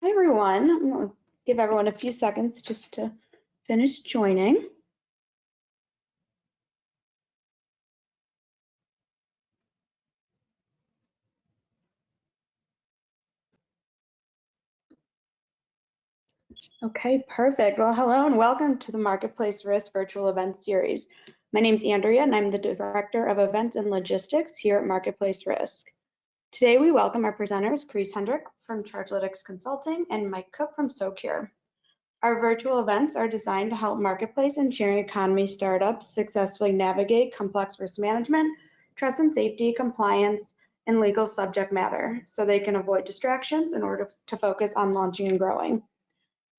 Hi everyone. I'm going to give everyone a few seconds just to finish joining. Okay, perfect. Well, hello and welcome to the Marketplace Risk Virtual Event Series. My name is Andrea and I'm the Director of Events and Logistics here at Marketplace Risk. Today we welcome our presenters, Karisse Hendrick from Chargelytics Consulting and Mike Cook from Socure. Our virtual events are designed to help marketplace and sharing economy startups successfully navigate complex risk management, trust and safety, compliance, and legal subject matter so they can avoid distractions in order to focus on launching and growing.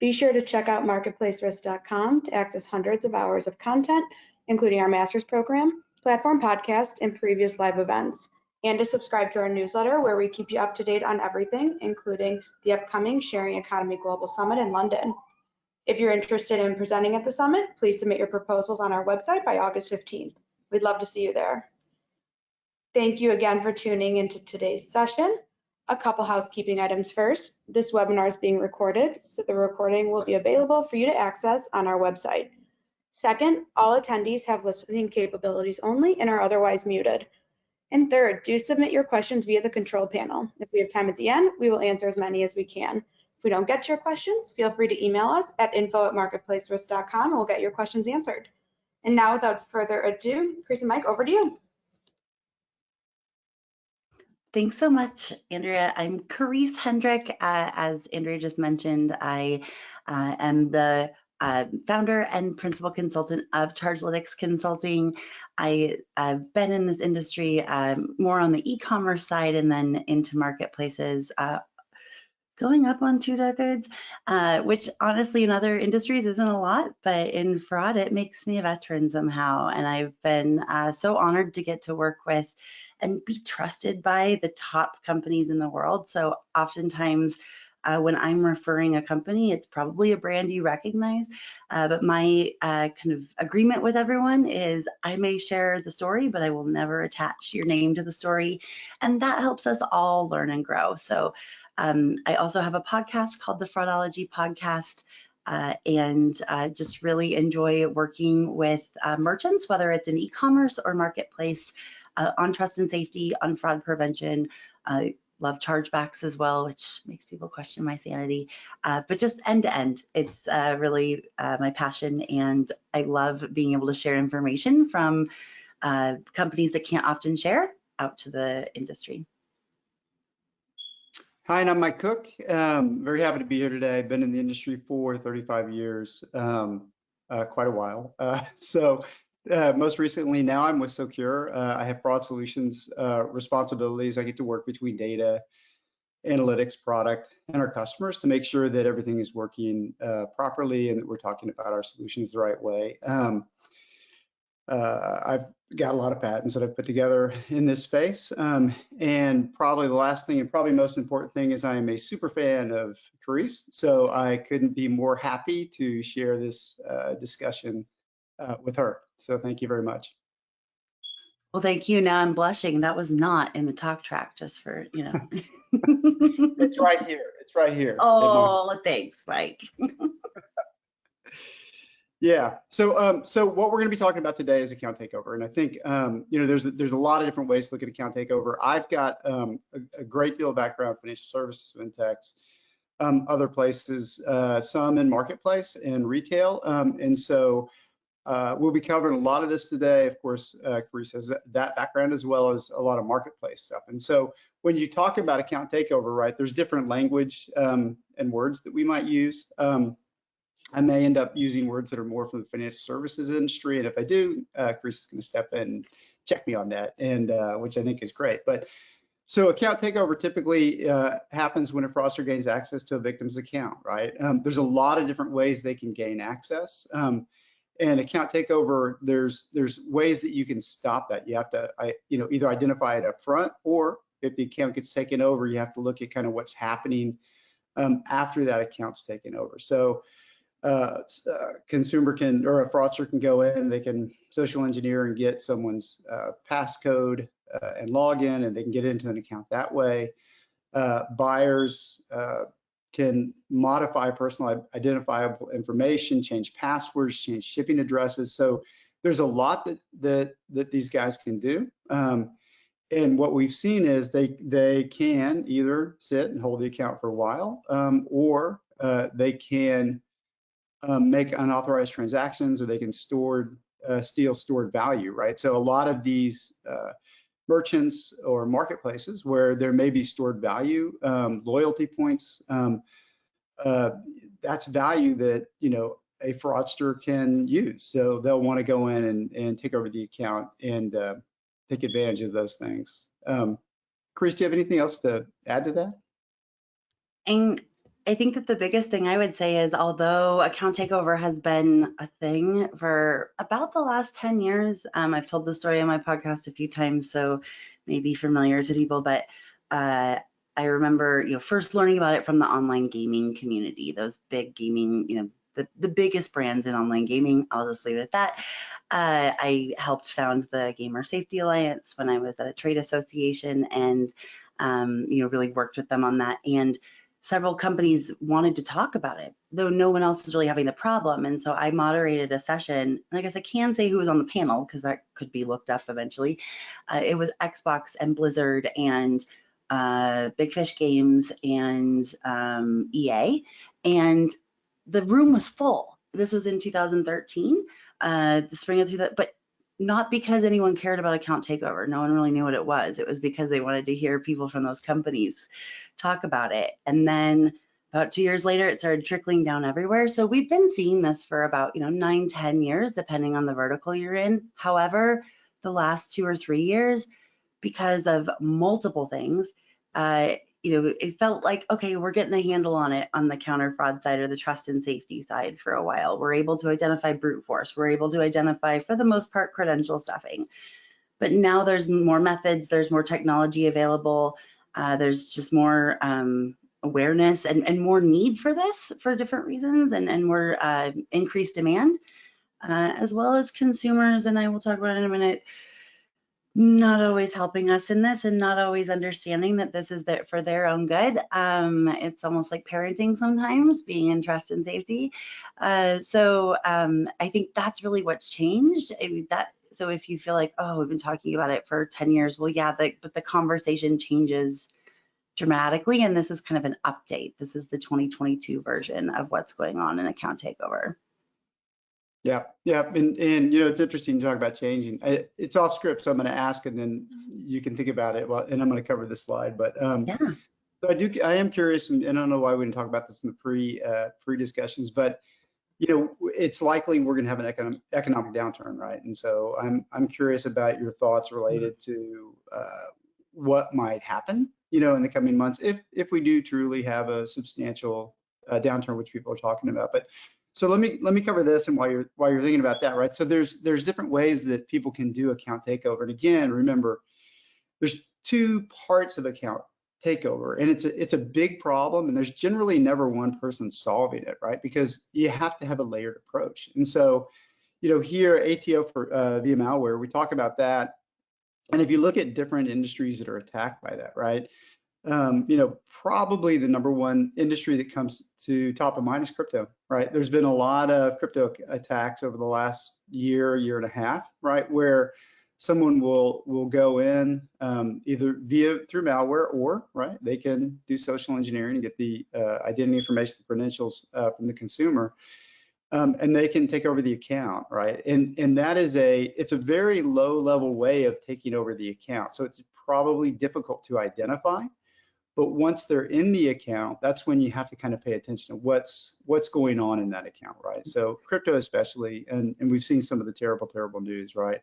Be sure to check out marketplacerisk.com to access hundreds of hours of content, including our master's program, platform podcast, and previous live events, and to subscribe to our newsletter where we keep you up to date on everything, including the upcoming Sharing Economy Global Summit in London. If you're interested in presenting at the summit, please submit your proposals on our website by August 15th. We'd love to see you there. Thank you again for tuning into today's session. A couple housekeeping items first. This webinar is being recorded, so the recording will be available for you to access on our website. Second, all attendees have listening capabilities only and are otherwise muted. And third, do submit your questions via the control panel. If we have time at the end, we will answer as many as we can. If we don't get to your questions, feel free to email us at info@marketplacerisk.com and we'll get your questions answered. And now, without further ado, Chris and Mike, over to you. Thanks so much, Andrea. I'm Karisse Hendrick. As Andrea just mentioned, I am the founder and principal consultant of Chargelytics Consulting. I've been in this industry more on the e-commerce side and then into marketplaces, going up on 2 decades, which honestly in other industries isn't a lot, but in fraud, it makes me a veteran somehow. And I've been so honored to get to work with and be trusted by the top companies in the world. So oftentimes when I'm referring a company, it's probably a brand you recognize, but my kind of agreement with everyone is I may share the story, but I will never attach your name to the story. And that helps us all learn and grow. So I also have a podcast called the Fraudology Podcast, and just really enjoy working with merchants, whether it's in e-commerce or marketplace, on trust and safety, on fraud prevention. I love chargebacks as well, which makes people question my sanity. But just end to end, it's really my passion, and I love being able to share information from companies that can't often share out to the industry. Hi, and I'm Mike Cook. Very happy to be here today. I've been in the industry for 35 years, quite a while. Most recently now I'm with Socure. I have fraud solutions responsibilities. I get to work between data, analytics, product, and our customers to make sure that everything is working properly and that we're talking about our solutions the right way. I've got a lot of patents that I've put together in this space. And probably the last thing and probably most important thing is I am a super fan of Karisse. So I couldn't be more happy to share this discussion with her. So thank you very much. Well, thank you. Now I'm blushing. That was not in the talk track, just for, you know. It's right here. It's right here. Oh, thanks, Mike. Yeah. So what we're going to be talking about today is account takeover, and I think you know there's a lot of different ways to look at account takeover. I've got a great deal of background in financial services, fintechs, other places, some in marketplace and retail, and so we'll be covering a lot of this today. Of course, Karisse has that background as well as a lot of marketplace stuff. And so when you talk about account takeover, right, there's different language and words that we might use. I may end up using words that are more from the financial services industry, and if I do, Karisse is going to step in and check me on that, and which I think is great. But so account takeover typically happens when a fraudster gains access to a victim's account, right? There's a lot of different ways they can gain access, and account takeover, there's ways that you can stop that. You have to, you know, either identify it up front, or if the account gets taken over, you have to look at kind of what's happening after that account's taken over. So consumer can, or a fraudster can go in, they can social engineer and get someone's passcode and log in, and they can get into an account that way. Buyers can modify personal identifiable information, change passwords, change shipping addresses. So there's a lot that these guys can do. And what we've seen is they can either sit and hold the account for a while, or they can make unauthorized transactions, or they can steal stored value, right? So a lot of these merchants or marketplaces where there may be stored value, loyalty points, that's value that, you know, a fraudster can use. So they'll want to go in and take over the account and take advantage of those things. Karisse, do you have anything else to add to that? And I think that the biggest thing I would say is, although account takeover has been a thing for about the last 10 years, I've told the story on my podcast a few times, so maybe familiar to people, but I remember, you know, first learning about it from the online gaming community, those big gaming, you know, the biggest brands in online gaming. I'll just leave it at that. I helped found the Gamer Safety Alliance when I was at a trade association, and you know, really worked with them on that. And several companies wanted to talk about it, though no one else was really having the problem. And so I moderated a session, and I guess I can say who was on the panel because that could be looked up eventually. It was Xbox and Blizzard and Big Fish Games and EA, and the room was full. This was in 2013, the spring of 2000, but not because anyone cared about account takeover. No one really knew what it was. It was because they wanted to hear people from those companies talk about it. And then about 2 years later, it started trickling down everywhere. So we've been seeing this for about, you know, 9, 10 years, depending on the vertical you're in. However, the last 2 or 3 years, because of multiple things, you know, it felt like, okay, we're getting a handle on it on the counter fraud side or the trust and safety side for a while. We're able to identify brute force. We're able to identify, for the most part, credential stuffing. But now there's more methods, there's more technology available, there's just more awareness and more need for this for different reasons, and more increased demand, as well as consumers, and I will talk about it in a minute, not always helping us in this and not always understanding that this is there for their own good. It's almost like parenting sometimes, being in trust and safety. So I think that's really what's changed. So if you feel like, oh, we've been talking about it for 10 years, well, yeah, but the conversation changes dramatically, and this is kind of an update. This is the 2022 version of what's going on in account takeover. Yeah, and you know, it's interesting to talk about changing. It's off script, so I'm going to ask, and then you can think about it. Well, and I'm going to cover this slide, but Yeah. So I am curious, and I don't know why we didn't talk about this in the pre discussions, but you know, it's likely we're going to have an economic downturn, right? And so I'm curious about your thoughts related to what might happen, you know, in the coming months if we do truly have a substantial downturn, which people are talking about. But so let me cover this, and while you're thinking about that, right? So there's different ways that people can do account takeover, and again, remember, there's 2 parts of account takeover, and it's a big problem, and there's generally never one person solving it, right? Because you have to have a layered approach. And so, you know, here ATO for via malware, we talk about that, and if you look at different industries that are attacked by that, right? You know, probably the #1 industry that comes to top of mind is crypto, right? There's been a lot of crypto attacks over the last year and a half, right? Where someone will go in either through malware, or right, they can do social engineering and get the identity information, the credentials from the consumer, and they can take over the account, right? And that is it's a very low level way of taking over the account. So it's probably difficult to identify. But once they're in the account, that's when you have to kind of pay attention to what's going on in that account, right? So crypto especially, and we've seen some of the terrible news, right?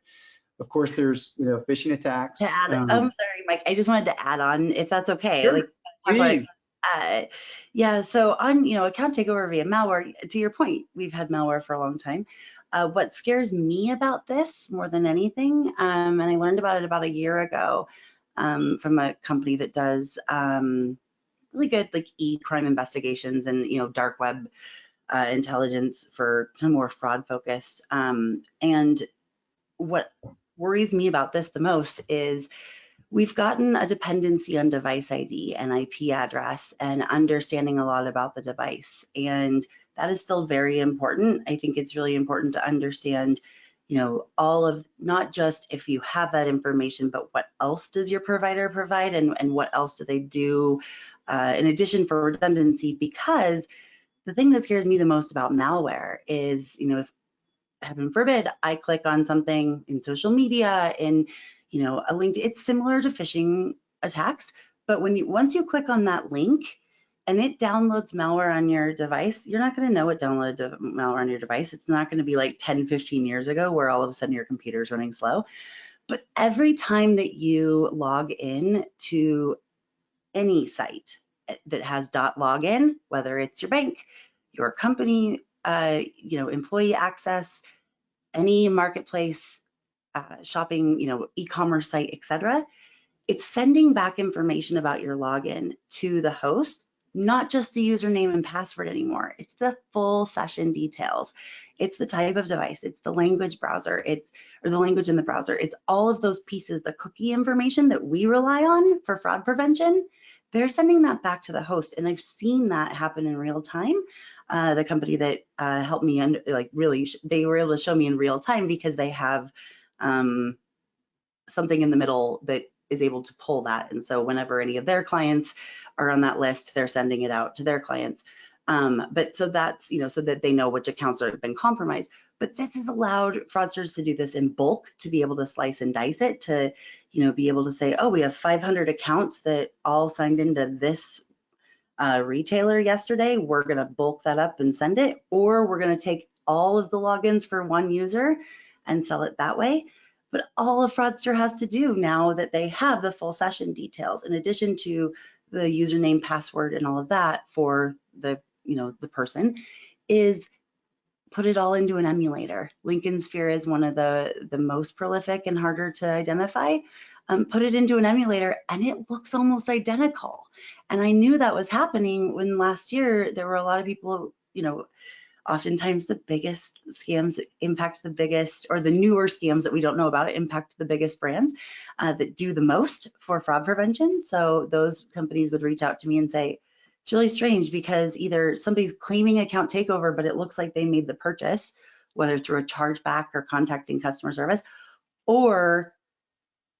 Of course, there's, you know, phishing attacks. To add, I'm sorry, Mike, I just wanted to add on, if that's okay. Sure, like, please. Yeah, so on, you know, account takeover via malware, to your point, we've had malware for a long time. What scares me about this more than anything, and I learned about it about a year ago from a company that does really good like e-crime investigations and, you know, dark web intelligence for kind of more fraud focused. And what worries me about this the most is we've gotten a dependency on device ID and IP address and understanding a lot about the device. And that is still very important. I think it's really important to understand, all of, not just if you have that information, but what else does your provider provide, and what else do they do in addition for redundancy? Because the thing that scares me the most about malware is, if heaven forbid, I click on something in social media, in a link, it's similar to phishing attacks, but once you click on that link and it downloads malware on your device, you're not going to know it downloaded malware on your device. It's not going to be like 10, 15 years ago where all of a sudden your computer's running slow. But every time that you log in to any site that has .login, whether it's your bank, your company, employee access, any marketplace, shopping, e-commerce site, etc., it's sending back information about your login to the host, not just the username and password anymore. It's the full session details. It's the type of device, it's the language browser, or the language in the browser. It's all of those pieces, the cookie information that we rely on for fraud prevention. They're sending that back to the host, and I've seen that happen in real time. The company that helped me, they were able to show me in real time because they have something in the middle that is able to pull that. And so whenever any of their clients are on that list, they're sending it out to their clients. But so that's, so that they know which accounts have been compromised. But this has allowed fraudsters to do this in bulk, to be able to slice and dice it, to, be able to say, oh, we have 500 accounts that all signed into this retailer yesterday. We're going to bulk that up and send it, or we're going to take all of the logins for one user and sell it that way. But all a fraudster has to do now that they have the full session details, in addition to the username, password, and all of that for the, the person, is put it all into an emulator. Lincoln Sphere is one of the most prolific and harder to identify. Put it into an emulator and it looks almost identical. And I knew that was happening when last year there were a lot of people, oftentimes the biggest scams that impact the biggest, or the newer scams that we don't know about, impact the biggest brands that do the most for fraud prevention. So those companies would reach out to me and say, it's really strange because either somebody's claiming account takeover, but it looks like they made the purchase, whether through a chargeback or contacting customer service, or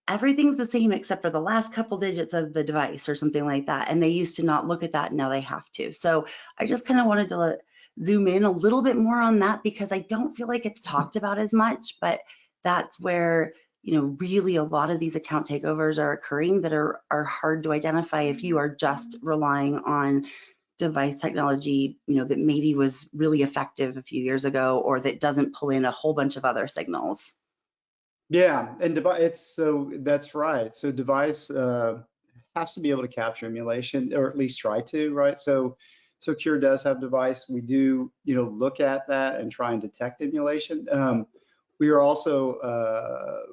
everything's the same except for the last couple digits of the device or something like that. And they used to not look at that, and now they have to. So I just kind of wanted to zoom in a little bit more on that, because I don't feel like it's talked about as much, but that's where, really a lot of these account takeovers are occurring that are hard to identify if you are just relying on device technology, that maybe was really effective a few years ago, or that doesn't pull in a whole bunch of other signals. Yeah, and that's right. So device has to be able to capture emulation, or at least try to, right? So Socure does have device. We do, look at that and try and detect emulation. We are also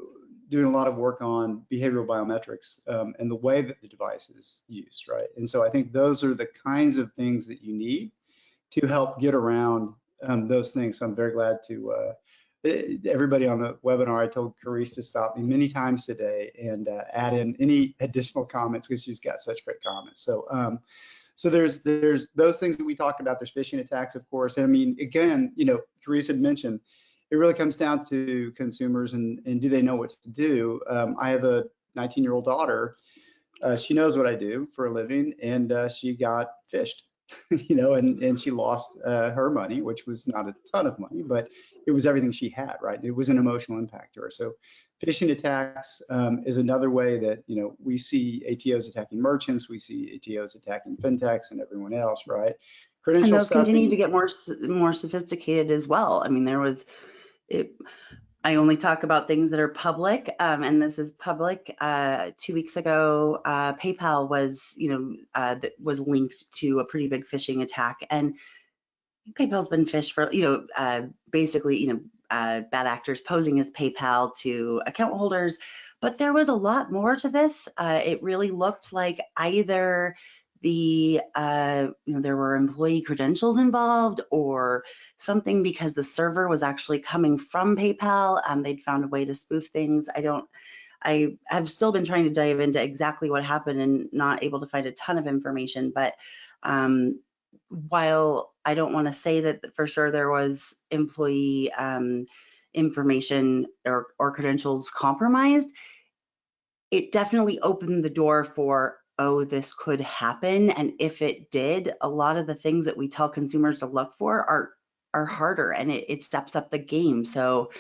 doing a lot of work on behavioral biometrics and the way that the device is used, right? And so I think those are the kinds of things that you need to help get around those things. So I'm very glad to everybody on the webinar. I told Karisse to stop me many times today and add in any additional comments, because she's got such great comments. So so there's those things that we talked about. There's phishing attacks, of course. And I mean, again, Karisse had mentioned, it really comes down to consumers and do they know what to do. I have a 19-year-old daughter. She knows what I do for a living, and she got phished, and she lost her money, which was not a ton of money, but it was everything she had, right? It was an emotional impact to her. So phishing attacks is another way that, we see ATOs attacking merchants, we see ATOs attacking fintechs and everyone else, right? And those continue to get more sophisticated as well. I mean, I only talk about things that are public, and this is public. 2 weeks ago, PayPal was, that was linked to a pretty big phishing attack, and PayPal's been phished for, basically, bad actors posing as PayPal to account holders. But there was a lot more to this. It really looked like either there were employee credentials involved or something, because the server was actually coming from PayPal. They'd found a way to spoof things. I have still been trying to dive into exactly what happened and not able to find a ton of information. But while I don't want to say that for sure there was employee information or credentials compromised, it definitely opened the door for, oh, this could happen. And if it did, a lot of the things that we tell consumers to look for are harder, and it steps up the game. So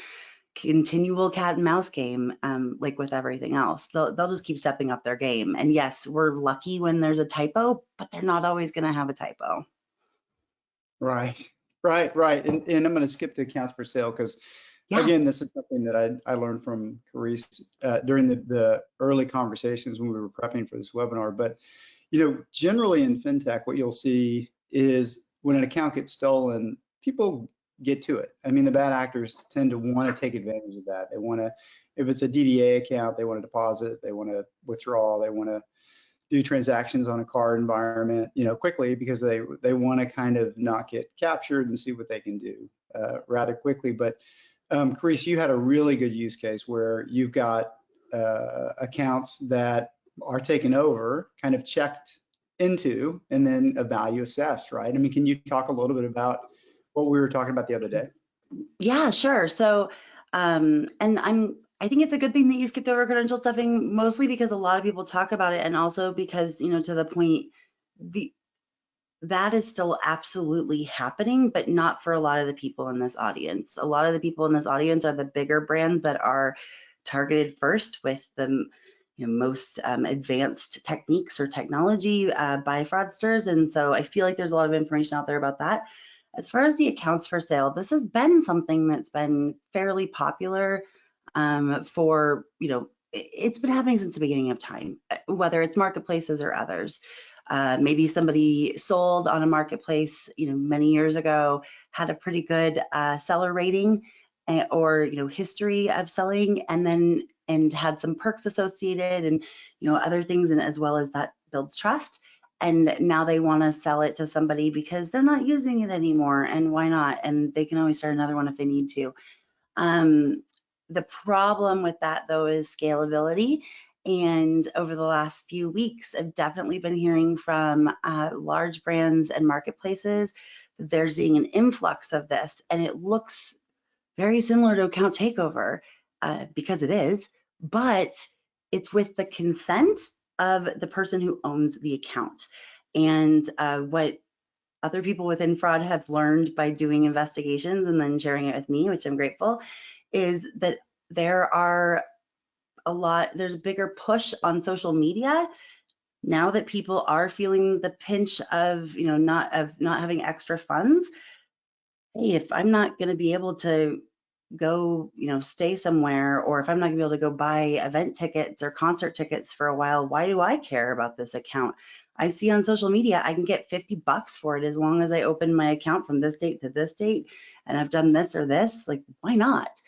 continual cat and mouse game, like with everything else, they'll just keep stepping up their game. And yes, we're lucky when there's a typo, but they're not always going to have a typo. Right. And I'm going to skip to accounts for sale because, again, this is something that I learned from Karisse during the early conversations when we were prepping for this webinar. But, generally in fintech, what you'll see is when an account gets stolen, people get to it. I mean, the bad actors tend to want to take advantage of that. They want to, if it's a DDA account, they want to deposit, they want to withdraw, they want to do transactions on a card environment, quickly, because they want to kind of not get captured and see what they can do rather quickly. But Karisse, you had a really good use case where you've got accounts that are taken over, kind of checked into, and then a value assessed, right? I mean, can you talk a little bit about what we were talking about the other day? Yeah, sure. So, I think it's a good thing that you skipped over credential stuffing, mostly because a lot of people talk about it, and also because, to the point, that is still absolutely happening, but not for a lot of the people in this audience. A lot of the people in this audience are the bigger brands that are targeted first with the most advanced techniques or technology by fraudsters. And so I feel like there's a lot of information out there about that. As far as the accounts for sale, this has been something that's been fairly popular for, it's been happening since the beginning of time, whether it's marketplaces or others. Maybe somebody sold on a marketplace, many years ago, had a pretty good seller rating or, history of selling, and had some perks associated and, other things, and as well as that builds trust. And now they want to sell it to somebody because they're not using it anymore, and why not? And they can always start another one if they need to. The problem with that, though, is scalability. And over the last few weeks, I've definitely been hearing from large brands and marketplaces that they're seeing an influx of this, and it looks very similar to account takeover because it is, but it's with the consent of the person who owns the account. And what other people within fraud have learned by doing investigations and then sharing it with me, which I'm grateful, is that there's a bigger push on social media now that people are feeling the pinch of, not having extra funds. Hey, if I'm not going to be able to go, stay somewhere, or if I'm not gonna be able to go buy event tickets or concert tickets for a while, why do I care about this account? I see on social media I can get $50 for it as long as I open my account from this date to this date, and I've done this or this. Like, why not?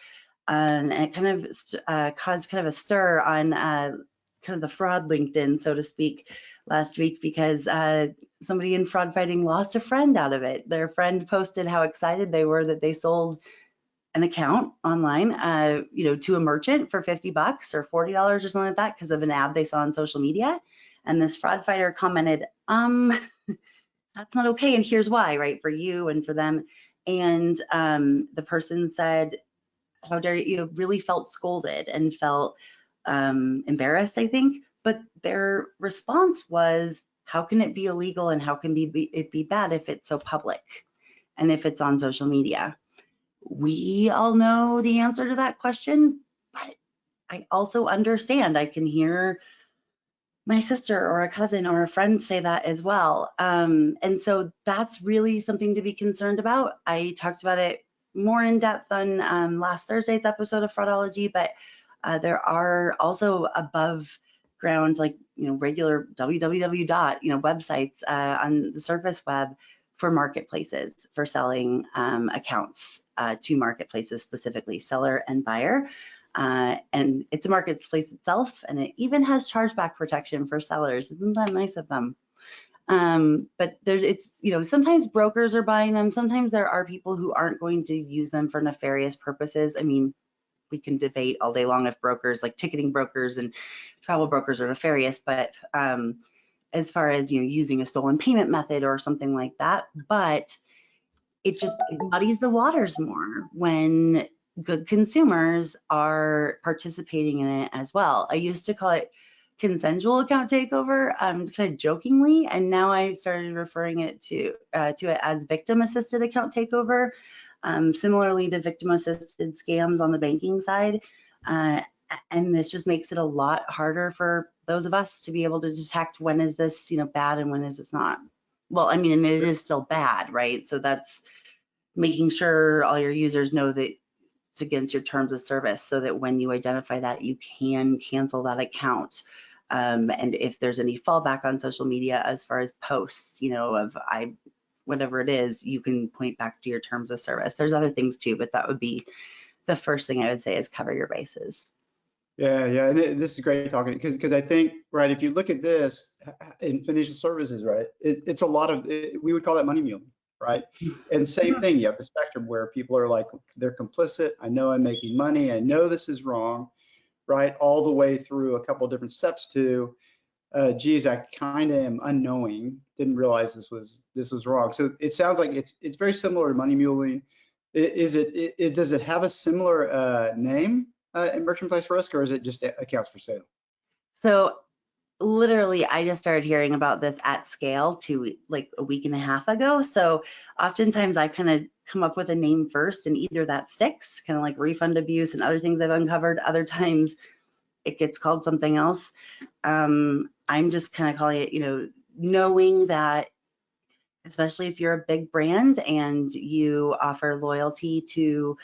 And it kind of caused kind of a stir on kind of the fraud LinkedIn, so to speak, last week, because somebody in fraud fighting lost a friend out of it. Their friend posted how excited they were that they sold an account online, to a merchant for $50 or $40 or something like that because of an ad they saw on social media. And this fraud fighter commented, that's not okay, and here's why, right, for you and for them. And the person said, how dare you, really felt scolded and felt embarrassed, I think. But their response was, how can it be illegal and how can it be bad if it's so public and if it's on social media? We all know the answer to that question, but I also understand. I can hear my sister or a cousin or a friend say that as well. And so that's really something to be concerned about. I talked about it more in depth on last Thursday's episode of Fraudology, but there are also above ground, like, regular www. Websites on the surface web for marketplaces for selling accounts to marketplaces, specifically seller and buyer. And it's a marketplace itself, and it even has chargeback protection for sellers. Isn't that nice of them? But sometimes brokers are buying them. Sometimes there are people who aren't going to use them for nefarious purposes. I mean, we can debate all day long if brokers like ticketing brokers and travel brokers are nefarious, but as far as using a stolen payment method or something like that, but it muddies the waters more when good consumers are participating in it as well. I used to call it consensual account takeover, kind of jokingly, and now I started referring it to it as victim-assisted account takeover, similarly to victim-assisted scams on the banking side. And this just makes it a lot harder for those of us to be able to detect when is this, bad and when is this not. Well, I mean, and it is still bad, right? So that's making sure all your users know that it's against your terms of service, so that when you identify that, you can cancel that account. And if there's any fallback on social media as far as posts, whatever it is, you can point back to your terms of service. There's other things too, but that would be the first thing I would say is cover your bases. Yeah, and this is great talking, because I think, right, if you look at this in financial services, right, it's a lot of, we would call that money muling, right? And same thing, you have the spectrum where people are like, they're complicit. I know I'm making money. I know this is wrong, right? All the way through a couple of different steps to, geez, I kind of am unknowing, didn't realize this was wrong. So it sounds like it's very similar to money muling. Does it have a similar name in merchant place risk, or is it just accounts for sale? So literally, I just started hearing about this at scale like a week and a half ago. So oftentimes I kind of come up with a name first, and either that sticks, kind of like refund abuse and other things I've uncovered. Other times it gets called something else. I'm just kind of calling it, knowing that, especially if you're a big brand and you offer loyalty to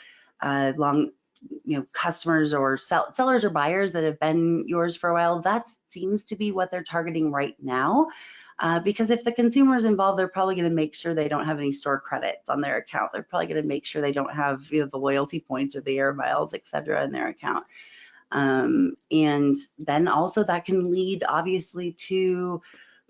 customers or sellers or buyers that have been yours for a while, that seems to be what they're targeting right now. Because if the consumer is involved, they're probably going to make sure they don't have any stored credits on their account. They're probably going to make sure they don't have the loyalty points or the air miles, et cetera, in their account. And then also that can lead obviously to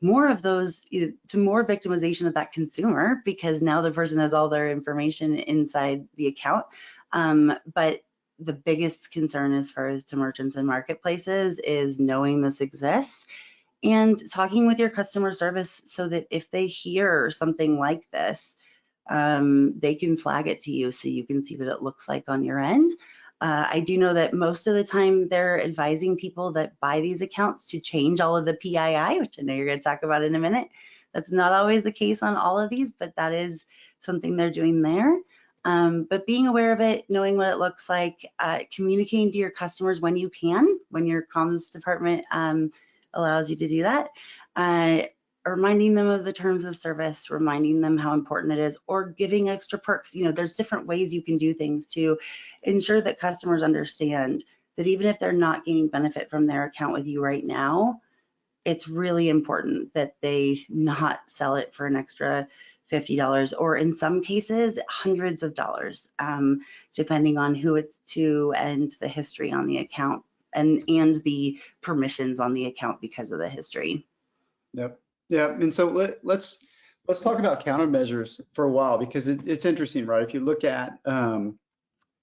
more of those, to more victimization of that consumer, because now the person has all their information inside the account. But the biggest concern as far as to merchants and marketplaces is knowing this exists and talking with your customer service so that if they hear something like this, they can flag it to you so you can see what it looks like on your end. I do know that most of the time they're advising people that buy these accounts to change all of the PII, which I know you're going to talk about in a minute. That's not always the case on all of these, but that is something they're doing there. But being aware of it, knowing what it looks like, communicating to your customers when you can, when your comms department allows you to do that, reminding them of the terms of service, reminding them how important it is, or giving extra perks. There's different ways you can do things to ensure that customers understand that even if they're not gaining benefit from their account with you right now, it's really important that they not sell it for an extra $50, or in some cases, hundreds of dollars, depending on who it's to and the history on the account and the permissions on the account because of the history. Yep. Yeah, and so let's talk about countermeasures for a while, because it's interesting, right? If you look at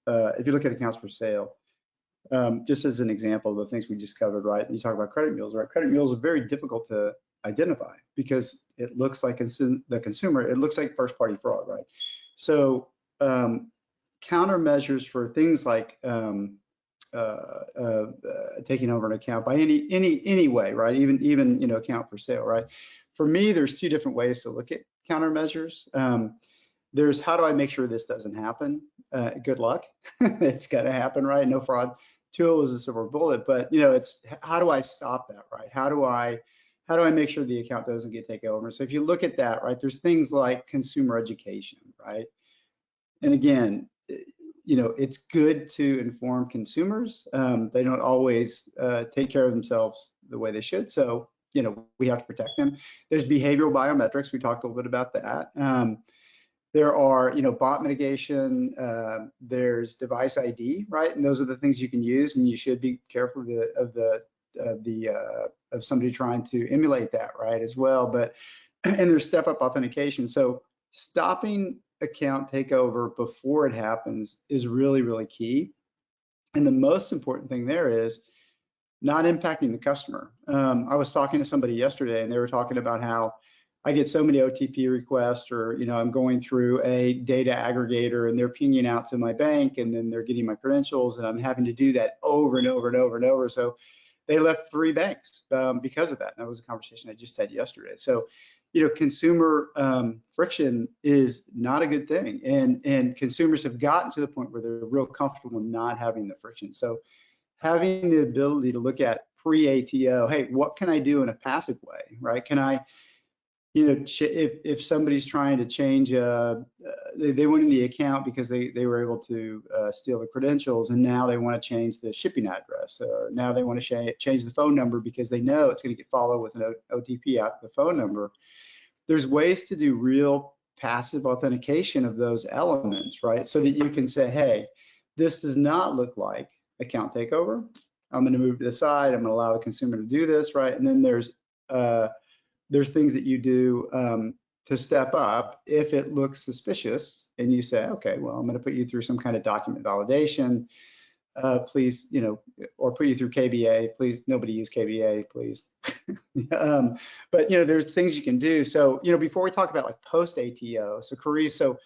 accounts for sale, just as an example of the things we just covered, right? You talk about credit mules, right? Credit mules are very difficult to identify because it looks like the consumer, it looks like first-party fraud, right? So countermeasures for things like taking over an account by any way, right? Even account for sale, right? For me, there's two different ways to look at countermeasures. There's how do I make sure this doesn't happen? Good luck. It's gonna happen, right? No fraud tool is a silver bullet, but it's how do I stop that, right? How do I make sure the account doesn't get taken over? So if you look at that, right, there's things like consumer education, right? And again, it's good to inform consumers. They don't always take care of themselves the way they should. So, we have to protect them. There's behavioral biometrics. We talked a little bit about that. There are, bot mitigation. There's device ID, right? And those are the things you can use, and you should be careful of somebody trying to emulate that, right, as well. But and there's step-up authentication. So stopping account takeover before it happens is really, really key. And the most important thing there is not impacting the customer. I was talking to somebody yesterday and they were talking about how I get so many OTP requests, or, you know, I'm going through a data aggregator and they're pinging out to my bank and then they're getting my credentials, and I'm having to do that over and over and over and over. So they left 3 banks because of that. And that was a conversation I just had yesterday. So, you know, consumer friction is not a good thing. And consumers have gotten to the point where they're real comfortable not having the friction. So having the ability to look at pre-ATO, hey, what can I do in a passive way, right? Can I, you know, if somebody's trying to change, they went in the account because they were able to steal the credentials, and now they want to change the shipping address, or now they want to change the phone number because they know it's going to get followed with an OTP out to the phone number. There's ways to do real passive authentication of those elements, right? So that you can say, hey, this does not look like account takeover. I'm going to move to the side. I'm going to allow the consumer to do this, right? And then there's things that you do to step up if it looks suspicious, and you say, okay, well, I'm going to put you through some kind of document validation, please, you know, or put you through KBA, please. Nobody use KBA, please. But, you know, there's things you can do. So, you know, before we talk about like post ATO, so Karisse, so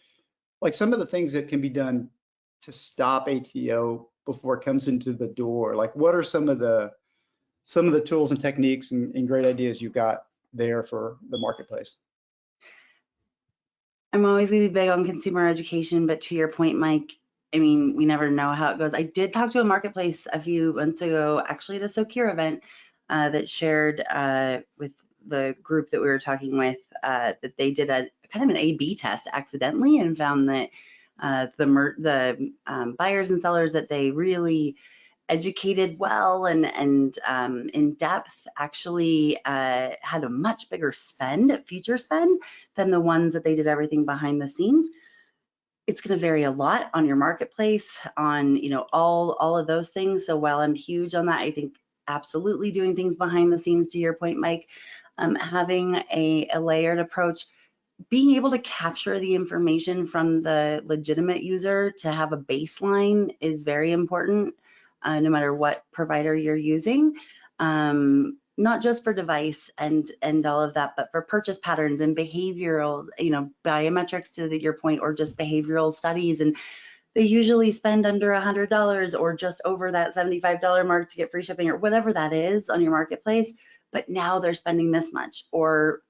like some of the things that can be done to stop ATO before it comes into the door, like what are some of the tools and techniques and great ideas you've got there for the marketplace? I'm always going to be big on consumer education, but to your point, Mike, I mean, we never know how it goes. I did talk to a marketplace a few months ago, actually at a Socure event, that shared with the group that we were talking with that they did a kind of an A/B test accidentally and found that the buyers and sellers that they really educated well and in depth actually had a much bigger future spend than the ones that they did everything behind the scenes. It's going to vary a lot on your marketplace, on, you know, all of those things. So while I'm huge on that, I think absolutely doing things behind the scenes, to your point, Mike, having a layered approach, being able to capture the information from the legitimate user to have a baseline is very important, no matter what provider you're using. Not just for device and all of that, but for purchase patterns and behavioral, you know, biometrics to your point, or just behavioral studies. And they usually spend under $100 or just over that $75 mark to get free shipping or whatever that is on your marketplace. But now they're spending this much, or,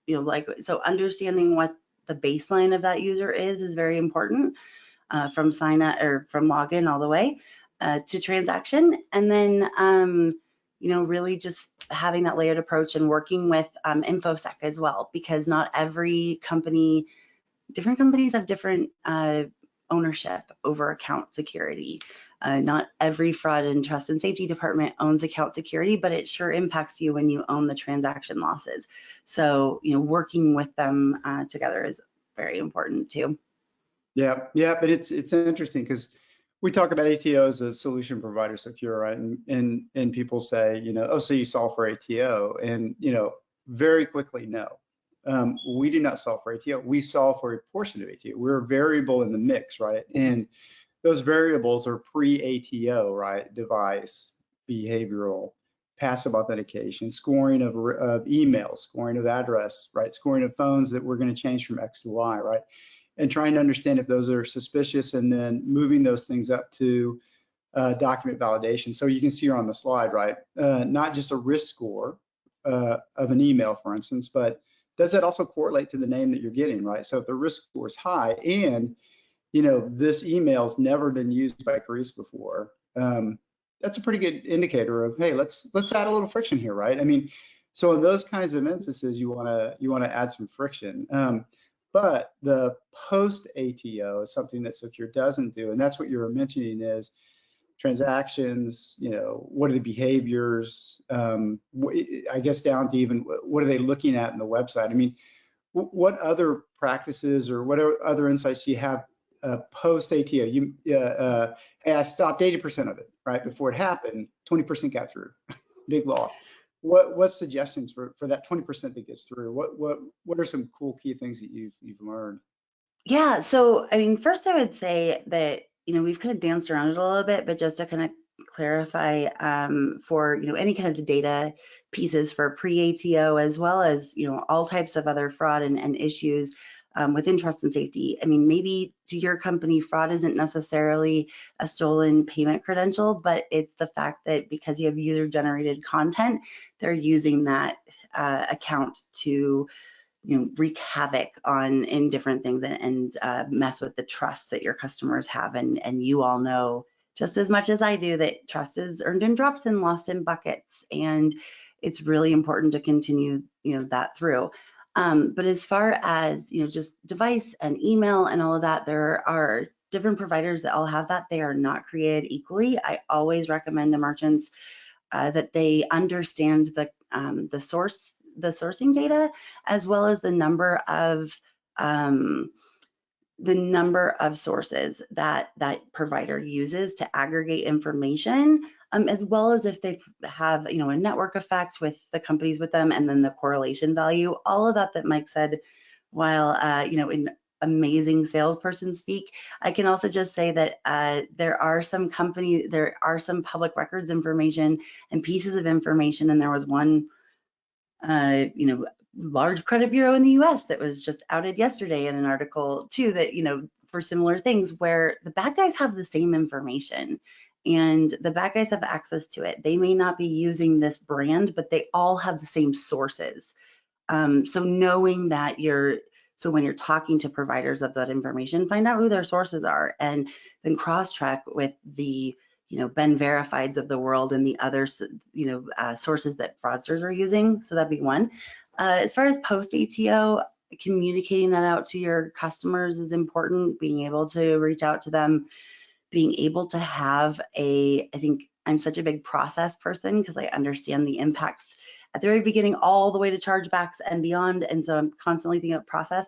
you know, like, so understanding what the baseline of that user is very important, from sign up or from login all the way to transaction. And then, you know, really just having that layered approach and working with InfoSec as well, because not every company, different companies have different ownership over account security. Not every fraud and trust and safety department owns account security, but it sure impacts you when you own the transaction losses. So, you know, working with them together is very important too. Yeah, but it's interesting because we talk about ATO as a solution provider, Socure, right? And people say, you know, oh, so you solve for ATO, and, you know, very quickly, no. We do not solve for ATO. We solve for a portion of ATO. We're a variable in the mix, right? And those variables are pre-ATO, right? Device, behavioral, passive authentication, scoring of emails, scoring of address, right? Scoring of phones that we're going to change from X to Y, right? And trying to understand if those are suspicious, and then moving those things up to document validation. So you can see here on the slide, right? Not just a risk score of an email, for instance, but does that also correlate to the name that you're getting, right? So if the risk score is high, and, you know, this email's never been used by Karisse before, that's a pretty good indicator of, hey, let's add a little friction here, right? I mean, so in those kinds of instances, you wanna add some friction. But the post ATO is something that Socure doesn't do, and that's what you were mentioning is transactions. You know, what are the behaviors? I guess down to even what are they looking at in the website? I mean, what other practices or what other insights do you have post ATO? Hey, I stopped 80% of it right before it happened. 20% got through. Big loss. What suggestions for that 20% that gets through? What are some cool key things that you've learned? Yeah, so I mean, first I would say that, we've kind of danced around it a little bit, but just to kind of clarify, for any kind of data pieces for pre-ATO, as well as all types of other fraud and issues within trust and safety. I mean, maybe to your company, fraud isn't necessarily a stolen payment credential, but it's the fact that because you have user-generated content, they're using that account to wreak havoc in different things and mess with the trust that your customers have. And you all know just as much as I do that trust is earned in drops and lost in buckets. And it's really important to continue, that through. But as far as, just device and email and all of that, there are different providers that all have that. They are not created equally. I always recommend to merchants that they understand the sourcing data, as well as the number of sources that provider uses to aggregate information, as well as if they have a network effect with the companies with them, and then the correlation value. All of that Mike said, while in amazing salesperson speak, I can also just say that there are some public records information and pieces of information, and there was one large credit bureau in the US that was just outed yesterday in an article too, that for similar things, where the bad guys have the same information and the bad guys have access to it. They may not be using this brand, but they all have the same sources. So knowing that when you're talking to providers of that information, find out who their sources are, and then cross-check with the Ben Verifieds of the world and the other sources that fraudsters are using. So that'd be one. As far as post-ATO, communicating that out to your customers is important. Being able to reach out to them, being able to have I think I'm such a big process person because I understand the impacts at the very beginning all the way to chargebacks and beyond. And so I'm constantly thinking of process,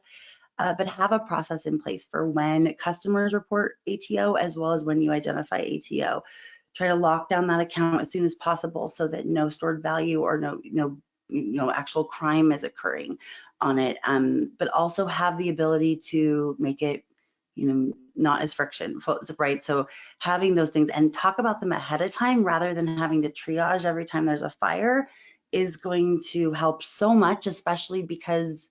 but have a process in place for when customers report ATO, as well as when you identify ATO. Try to lock down that account as soon as possible so that no stored value or no actual crime is occurring on it. But also have the ability to make it not as friction, right? So having those things and talk about them ahead of time rather than having to triage every time there's a fire is going to help so much, especially because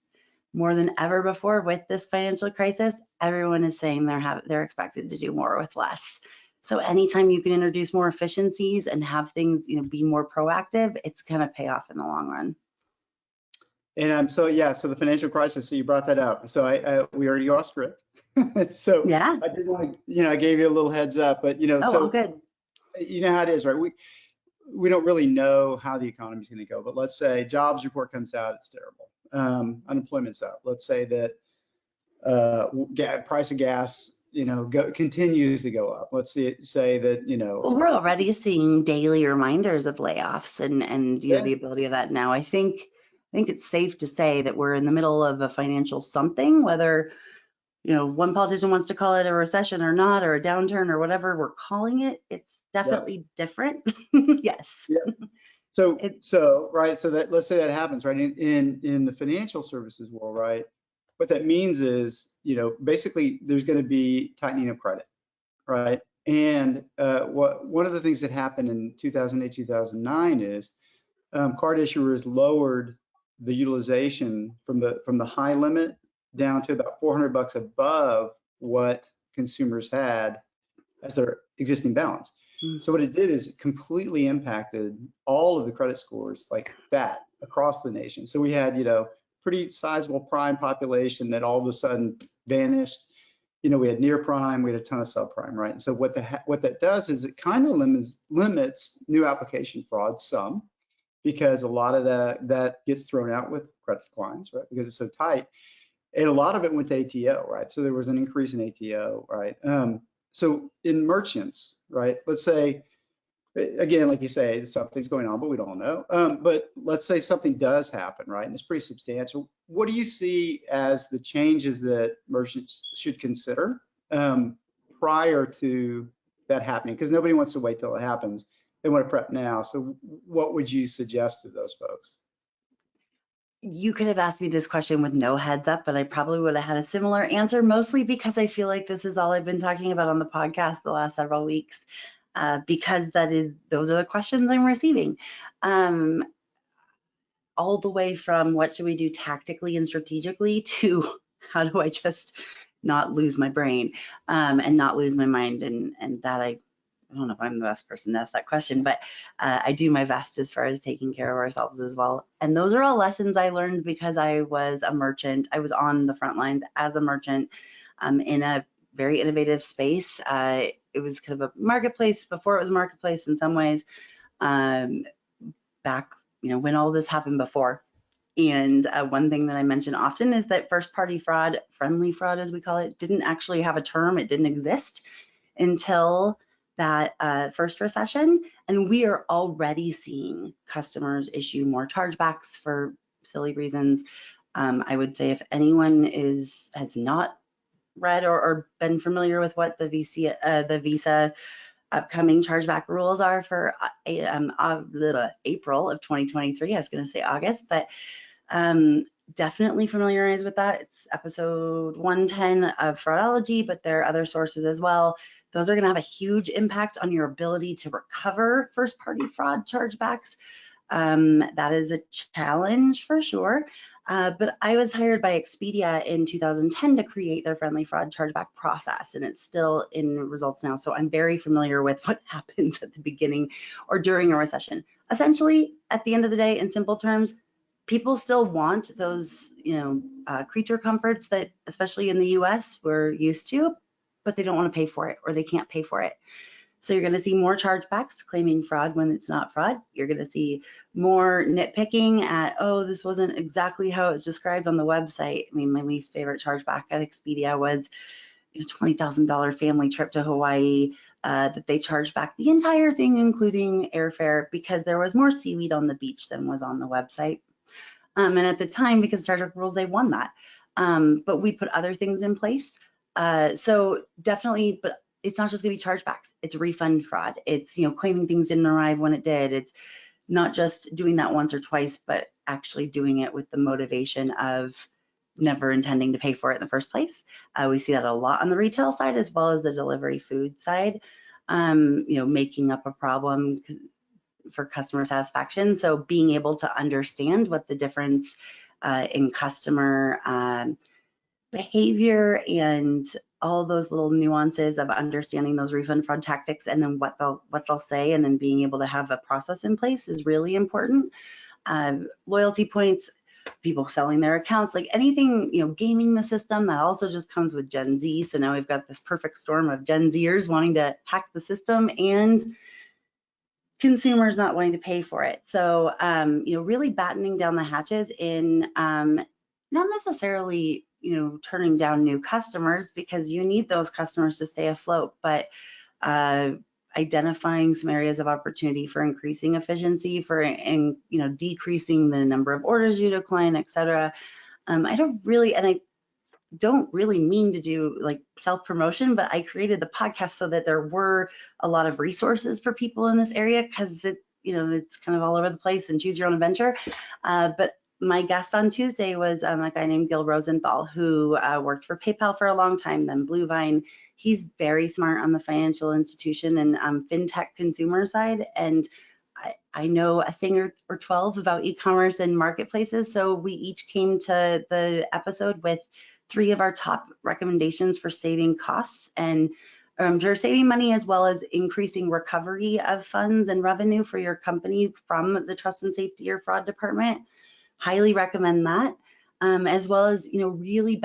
more than ever before with this financial crisis, everyone is saying they're expected to do more with less. So anytime you can introduce more efficiencies and have things be more proactive, it's going to pay off in the long run. And so the financial crisis, so you brought that up. So we already off script. So yeah, I did want to, I gave you a little heads up, but so good. You know how it is, right? We don't really know how the economy is going to go, but let's say jobs report comes out, it's terrible. Unemployment's up. Let's say that price of gas, continues to go up. Let's say that, Well, we're already seeing daily reminders of layoffs and the ability of that now. I think it's safe to say that we're in the middle of a financial something, whether one politician wants to call it a recession or not, or a downturn or whatever we're calling it. It's definitely different. Yes. Yeah. So right. So that let's say that happens, right? In the financial services world, right? What that means is, basically there's going to be tightening of credit, right? And one of the things that happened in 2008, 2009 is card issuers lowered the utilization from the high limit down to about $400 above what consumers had as their existing balance. So what it did is it completely impacted all of the credit scores like that across the nation. So we had, pretty sizable prime population that all of a sudden vanished. We had near prime, we had a ton of subprime, right? And so what that does is it kind of limits new application fraud some, because a lot of that gets thrown out with credit declines, right? Because it's so tight. And a lot of it went to ATO, right? So there was an increase in ATO, right? So in merchants, right? Let's say, again, like you say, something's going on, but we don't know. But let's say something does happen, right? And it's pretty substantial. What do you see as the changes that merchants should consider prior to that happening? Because nobody wants to wait till it happens. They want to prep now. So what would you suggest to those folks? You could have asked me this question with no heads up, but I probably would have had a similar answer, mostly because I feel like this is all I've been talking about on the podcast the last several weeks, because those are the questions I'm receiving. All the way from what should we do tactically and strategically to how do I just not lose my brain and not lose my mind, and that I don't know if I'm the best person to ask that question, but I do my best as far as taking care of ourselves as well. And those are all lessons I learned because I was a merchant. I was on the front lines as a merchant in a very innovative space. It was kind of a marketplace before it was a marketplace in some ways, back, when all this happened before. And one thing that I mention often is that first party fraud, friendly fraud as we call it, didn't actually have a term. It didn't exist until that first recession, and we are already seeing customers issue more chargebacks for silly reasons. I would say if anyone has not read or been familiar with what the Visa upcoming chargeback rules are for April of 2023, I was going to say August, but definitely familiarize with that. It's episode 110 of Fraudology, but there are other sources as well. Those are going to have a huge impact on your ability to recover first-party fraud chargebacks. That is a challenge for sure. But I was hired by Expedia in 2010 to create their friendly fraud chargeback process, and it's still in results now. So I'm very familiar with what happens at the beginning or during a recession. Essentially, at the end of the day, in simple terms, people still want those, creature comforts that, especially in the US, we're used to, but they don't want to pay for it or they can't pay for it. So you're going to see more chargebacks claiming fraud when it's not fraud. You're going to see more nitpicking at, oh, this wasn't exactly how it was described on the website. I mean, my least favorite chargeback at Expedia was a $20,000 family trip to Hawaii that they charged back the entire thing, including airfare, because there was more seaweed on the beach than was on the website. And at the time, because chargeback rules, they won that. But we put other things in place. So definitely, but it's not just going to be chargebacks. It's refund fraud. It's, claiming things didn't arrive when it did. It's not just doing that once or twice, but actually doing it with the motivation of never intending to pay for it in the first place. We see that a lot on the retail side as well as the delivery food side, making up a problem for customer satisfaction. So being able to understand what the difference in customer behavior and all those little nuances of understanding those refund fraud tactics, and then what they'll say, and then being able to have a process in place is really important. Loyalty points, people selling their accounts, like anything, gaming the system, that also just comes with Gen Z. So now we've got this perfect storm of Gen Zers wanting to hack the system and consumers not wanting to pay for it. So, really battening down the hatches in not necessarily, turning down new customers, because you need those customers to stay afloat, but identifying some areas of opportunity for increasing efficiency, and decreasing the number of orders you decline, et cetera. I don't really mean to do like self-promotion, but I created the podcast so that there were a lot of resources for people in this area, because it's kind of all over the place and choose your own adventure. But my guest on Tuesday was a guy named Gil Rosenthal, who worked for PayPal for a long time, then Bluevine. He's very smart on the financial institution and fintech consumer side, and I know a thing or 12 about e-commerce and marketplaces. So we each came to the episode with 3 of our top recommendations for saving costs and for saving money, as well as increasing recovery of funds and revenue for your company from the trust and safety or fraud department. Highly recommend that, as well as really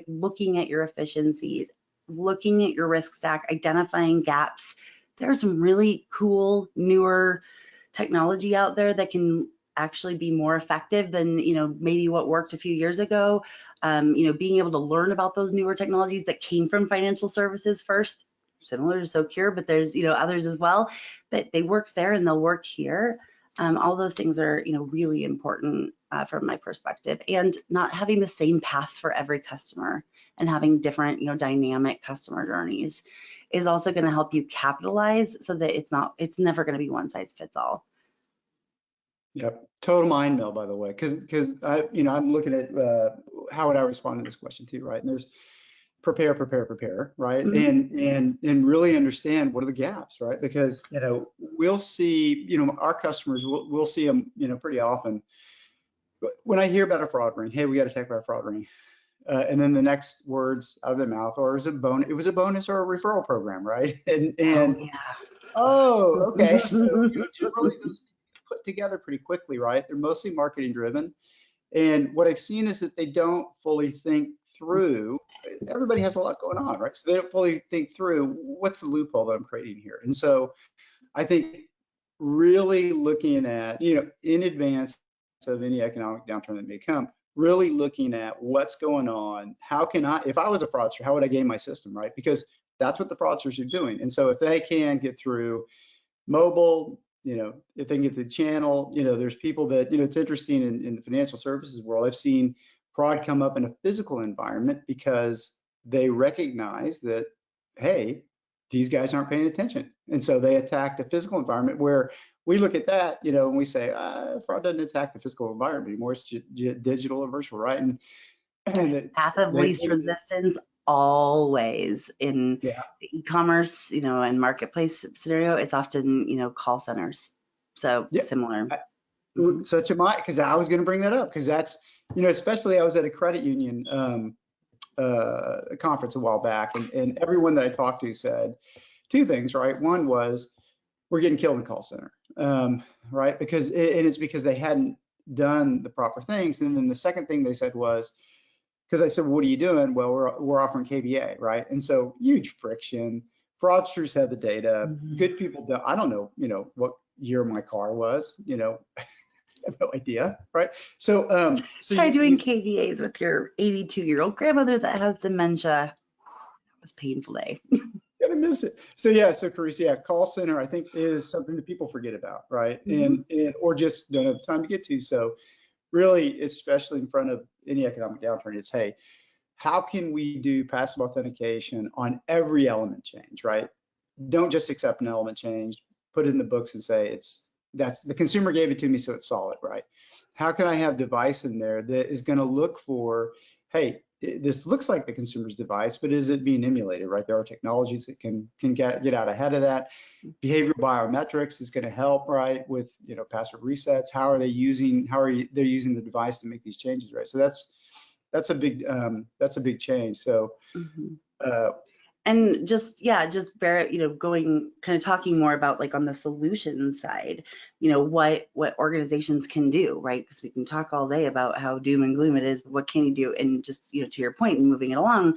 looking at your efficiencies, looking at your risk stack, identifying gaps. There's some really cool newer technology out there that can actually be more effective than maybe what worked a few years ago. Being able to learn about those newer technologies that came from financial services first, similar to Socure, but there's others as well, that they work there and they'll work here. All those things are really important from my perspective, and not having the same path for every customer and having different dynamic customer journeys is also going to help you capitalize, so that it's never going to be one size fits all. Yep. Total mind meld, by the way, because I'm looking at how would I respond to this question too, right? And there's prepare, right? Mhm. And really understand what are the gaps, right? Because we'll see, our customers, we'll see them, pretty often. When I hear about a fraud ring, hey, we got to check about a fraud ring. And then the next words out of their mouth, or it was a bonus or a referral program, right? Oh, Okay. So yeah. generally those things get put together pretty quickly, right? They're mostly marketing driven. And what I've seen is that they don't fully think through. Everybody has a lot going on, right? So they don't fully think through what's the loophole that I'm creating here. And so I think really looking at, in advance of any economic downturn that may come, really looking at what's going on. How can I, if I was a fraudster, how would I game my system, right? Because that's what the fraudsters are doing. And so if they can get through mobile, if they can get the channel, there's people that, it's interesting in the financial services world. I've seen fraud come up in a physical environment because they recognize that, hey, these guys aren't paying attention. And so they attacked a physical environment where we look at that, and we say, fraud doesn't attack the physical environment anymore. It's digital or virtual, right? And Path of least resistance always in yeah. the e-commerce, and marketplace scenario, it's often, call centers. So Yeah. similar. Such a mind, because I was going to bring that up, because that's, especially I was at a credit union conference a while back, and everyone that I talked to said two things, right? One was, we're getting killed in the call center, right? And it's because they hadn't done the proper things. And then the second thing they said was, because I said, well, what are you doing? Well, we're offering KBA, right? And so huge friction. Fraudsters have the data. Good people don't. I don't know, what year my car was, I have no idea, right? So, Try doing KVAs with your 82-year-old grandmother that has dementia. That was a painful day. Gonna miss it. So yeah, so Karisse, yeah, call center I think is something that people forget about, right? And or just don't have time to get to. So really, especially in front of any economic downturn, it's, hey, how can we do passive authentication on every element change, right? Don't just accept an element change, put it in the books and say that's the consumer gave it to me, so it's solid, right? How can I have device in there that is going to look for, hey, this looks like the consumer's device, but is it being emulated, right? There are technologies that can get out ahead of that. Behavioral biometrics is going to help, right, with password resets. How are they using the device to make these changes, right? So that's a big change. So and just going kind of talking more about like on the solutions side, what organizations can do, right? Because we can talk all day about how doom and gloom it is. What can you do? And just to your point and moving it along,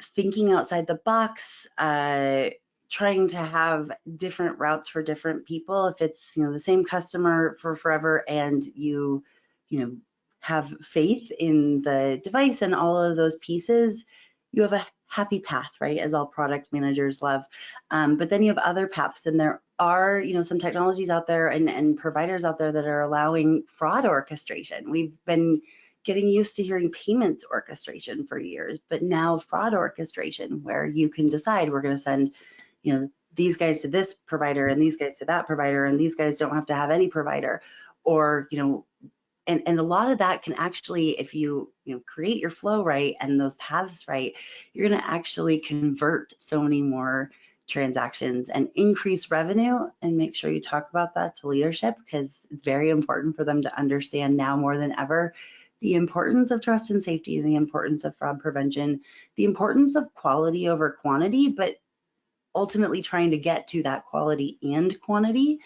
thinking outside the box, trying to have different routes for different people. If it's the same customer for forever and you have faith in the device and all of those pieces, you have a happy path, right? As all product managers love. But then you have other paths, and there are some technologies out there and providers out there that are allowing fraud orchestration. We've been getting used to hearing payments orchestration for years, but now fraud orchestration, where you can decide, we're going to send these guys to this provider and these guys to that provider, and these guys don't have to have any provider, or and a lot of that can actually, if you create your flow right and those paths right, you're going to actually convert so many more transactions and increase revenue. And make sure you talk about that to leadership, because it's very important for them to understand now more than ever the importance of trust and safety, the importance of fraud prevention, the importance of quality over quantity, but ultimately trying to get to that quality and quantity.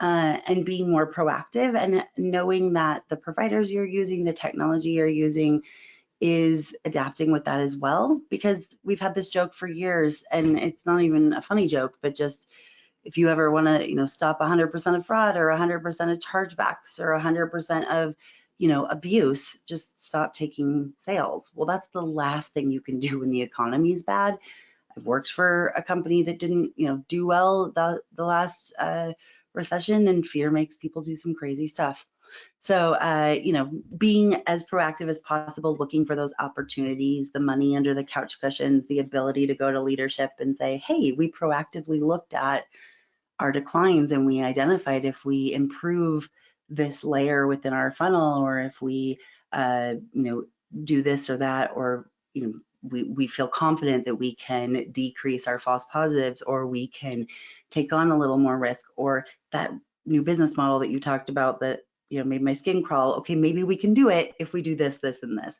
And being more proactive and knowing that the providers you're using, the technology you're using is adapting with that as well. Because we've had this joke for years, and it's not even a funny joke, but just if you ever want to stop 100% of fraud or 100% of chargebacks or 100% of abuse, just stop taking sales. Well, that's the last thing you can do when the economy is bad. I've worked for a company that didn't do well the last recession, and fear makes people do some crazy stuff. So, being as proactive as possible, looking for those opportunities, the money under the couch cushions, the ability to go to leadership and say, hey, we proactively looked at our declines, and we identified if we improve this layer within our funnel, or if we do this or that, or we feel confident that we can decrease our false positives, or we can take on a little more risk, or that new business model that you talked about that made my skin crawl. Okay, maybe we can do it if we do this, this, and this.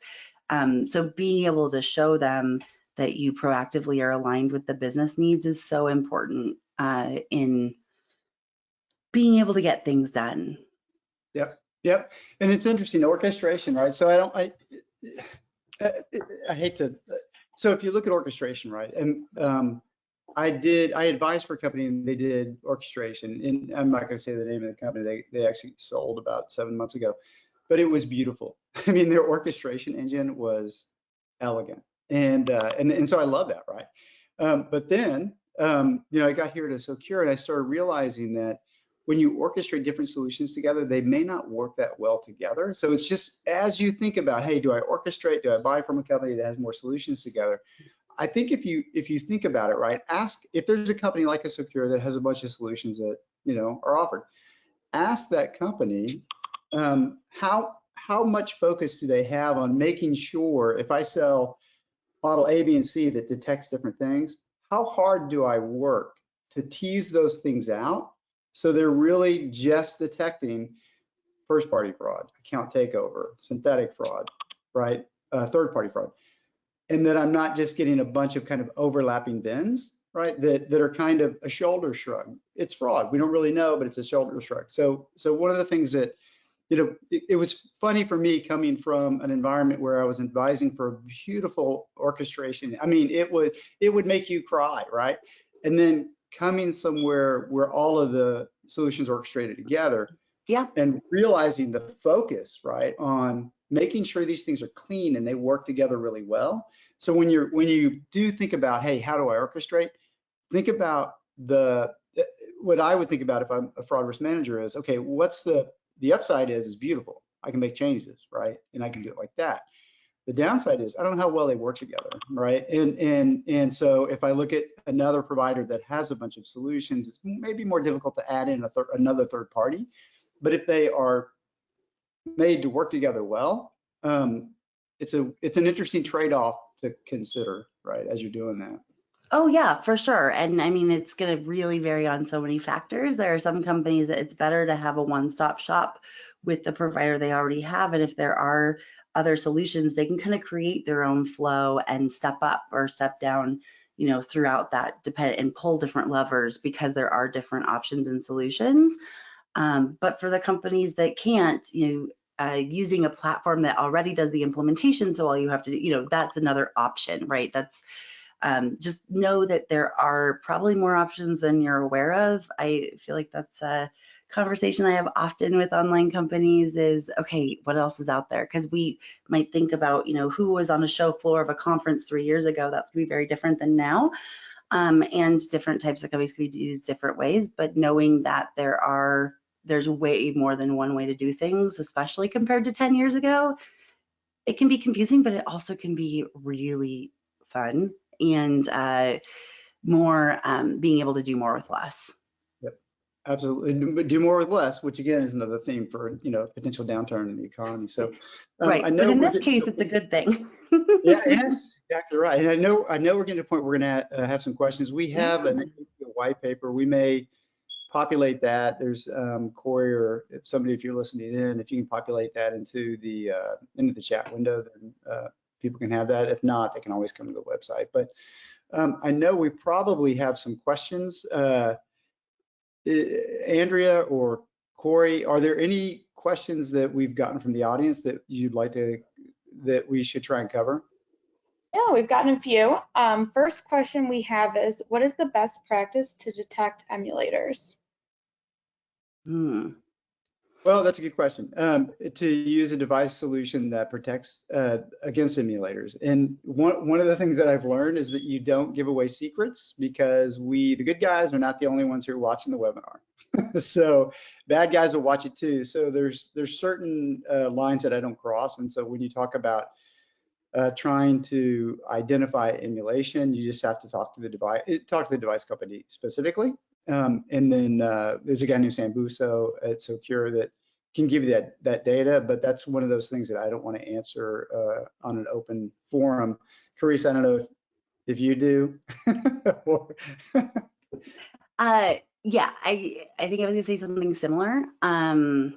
So being able to show them that you proactively are aligned with the business needs is so important in being able to get things done. Yep. And it's interesting, orchestration, right? So I hate to, so if you look at orchestration, right? And I advised for a company and they did orchestration, and I'm not going to say the name of the company. They actually sold about 7 months ago, but it was beautiful. I mean, their orchestration engine was elegant, and so I love that, right? But then I got here to Socure, and I started realizing that when you orchestrate different solutions together, they may not work that well together. So it's just, as you think about, hey, do I orchestrate? Do I buy from a company that has more solutions together? I think if you think about it, right, ask if there's a company like a Socure that has a bunch of solutions that are offered. Ask that company how much focus do they have on making sure, if I sell model A, B, and C that detects different things, how hard do I work to tease those things out so they're really just detecting first-party fraud, account takeover, synthetic fraud, right, third-party fraud, and that I'm not just getting a bunch of kind of overlapping bins, right, that are kind of a shoulder shrug. It's fraud. We don't really know, but it's a shoulder shrug. So one of the things that, it was funny for me coming from an environment where I was advising for a beautiful orchestration. I mean, it would make you cry, right? And then coming somewhere where all of the solutions are orchestrated together, and realizing the focus, right, on making sure these things are clean and they work together really well. So when you do think about, hey, how do I orchestrate? Think about what I would think about if I'm a fraud risk manager is, okay, what's the upside is beautiful. I can make changes, right? And I can do it like that. The downside is I don't know how well they work together, right? And so if I look at another provider that has a bunch of solutions, it's maybe more difficult to add in another third party. But if they are made to work together well, it's an interesting trade-off to consider, right, as you're doing that. Oh yeah, for sure. And I mean, it's going to really vary on so many factors. There are some companies that it's better to have a one-stop shop with the provider they already have. And if there are other solutions, they can kind of create their own flow and step up or step down, throughout that and pull different levers because there are different options and solutions. But for the companies that can't, using a platform that already does the implementation, so all you have to do, that's another option, right? That's just know that there are probably more options than you're aware of. I feel like that's a conversation I have often with online companies is, okay, what else is out there? Because we might think about, who was on a show floor of a conference 3 years ago. That's going to be very different than now. And different types of companies can be used different ways, but knowing that there's way more than one way to do things, especially compared to 10 years ago, it can be confusing, but it also can be really fun and more being able to do more with less. Yep, absolutely. Do more with less, which again is another theme for potential downturn in the economy. So right, I know, but in this case, it's a good thing. Yes, exactly right. And I know we're getting to a point where we're going to have some questions. We have a white paper. We may populate that. There's Corey or somebody, if you're listening in, if you can populate that into the chat window, then people can have that. If not, they can always come to the website. But I know we probably have some questions. Andrea or Corey, are there any questions that we've gotten from the audience that you'd like that we should try and cover? Yeah, we've gotten a few. First question we have is, what is the best practice to detect emulators? Well, that's a good question. To use a device solution that protects against emulators. And one of the things that I've learned is that you don't give away secrets, because the good guys are not the only ones who are watching the webinar. So bad guys will watch it too. So there's certain lines that I don't cross. And so when you talk about trying to identify emulation, you just have to talk to the device company specifically. And then there's a guy named Sambuso at Socure that can give you that data, but that's one of those things that I don't want to answer on an open forum. Karisse, I don't know if you do. Yeah, I think I was gonna say something similar. I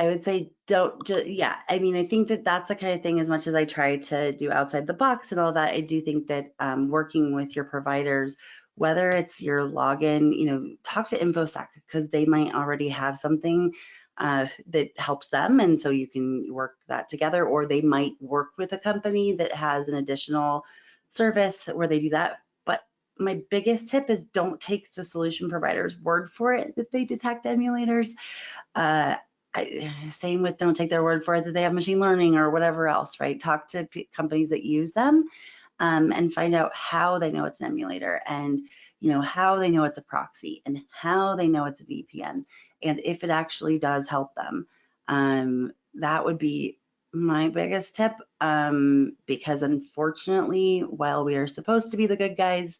would say yeah, I mean, I think that that's the kind of thing, as much as I try to do outside the box and all that, I do think that working with your providers, whether it's your login, talk to InfoSec, because they might already have something that helps them, and so you can work that together, or they might work with a company that has an additional service where they do that. But my biggest tip is don't take the solution provider's word for it that they detect emulators. Same with don't take their word for it that they have machine learning or whatever else, right? Talk to companies that use them and find out how they know it's an emulator, and how they know it's a proxy, and how they know it's a VPN, and if it actually does help them. That would be my biggest tip, because unfortunately, while we are supposed to be the good guys,